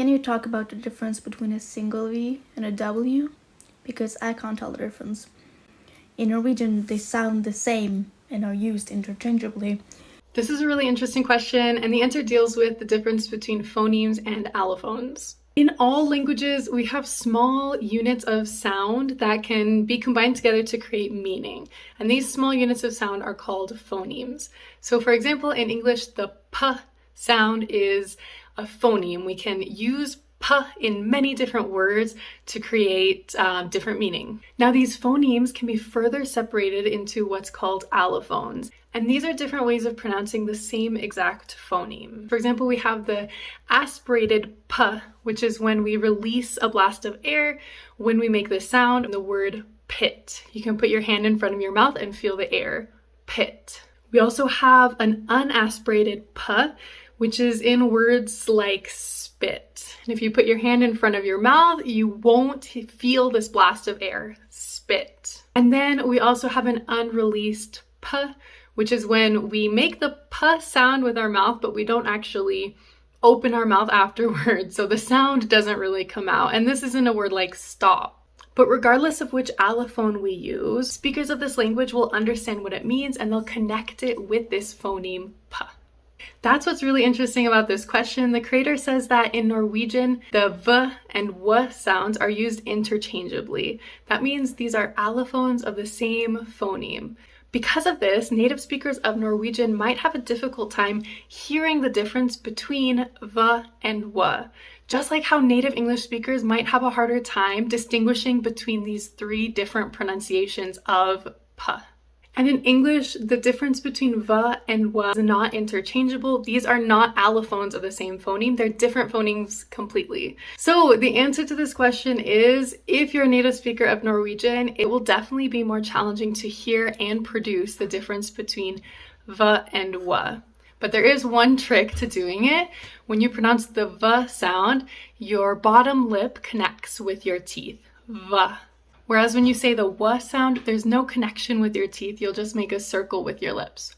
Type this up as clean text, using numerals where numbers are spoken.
Can you talk about the difference between a single V and a W? Because I can't tell the difference. In Norwegian, they sound the same and are used interchangeably. This is a really interesting question, and the answer deals with the difference between phonemes and allophones. In all languages, we have small units of sound that can be combined together to create meaning. And these small units of sound are called phonemes. So for example, in English, the p sound is a phoneme. We can use p in many different words to create different meaning. Now, these phonemes can be further separated into what's called allophones. And these are different ways of pronouncing the same exact phoneme. For example, we have the aspirated p, which is when we release a blast of air when we make this sound, the word pit. You can put your hand in front of your mouth and feel the air, pit. We also have an unaspirated p, which is in words like spit. And if you put your hand in front of your mouth, you won't feel this blast of air, spit. And then we also have an unreleased p, which is when we make the p sound with our mouth, but we don't actually open our mouth afterwards. So the sound doesn't really come out. And this isn't a word like stop. But regardless of which allophone we use, speakers of this language will understand what it means and they'll connect it with this phoneme p. That's what's really interesting about this question. The creator says that in Norwegian, the v and w sounds are used interchangeably. That means these are allophones of the same phoneme. Because of this, native speakers of Norwegian might have a difficult time hearing the difference between v and w, just like how native English speakers might have a harder time distinguishing between these three different pronunciations of p. And in English, the difference between v and w is not interchangeable. These are not allophones of the same phoneme. They're different phonemes completely. So the answer to this question is, if you're a native speaker of Norwegian, it will definitely be more challenging to hear and produce the difference between v and w. But there is one trick to doing it. When you pronounce the v sound, your bottom lip connects with your teeth, v. Whereas when you say the w sound, there's no connection with your teeth. You'll just make a circle with your lips.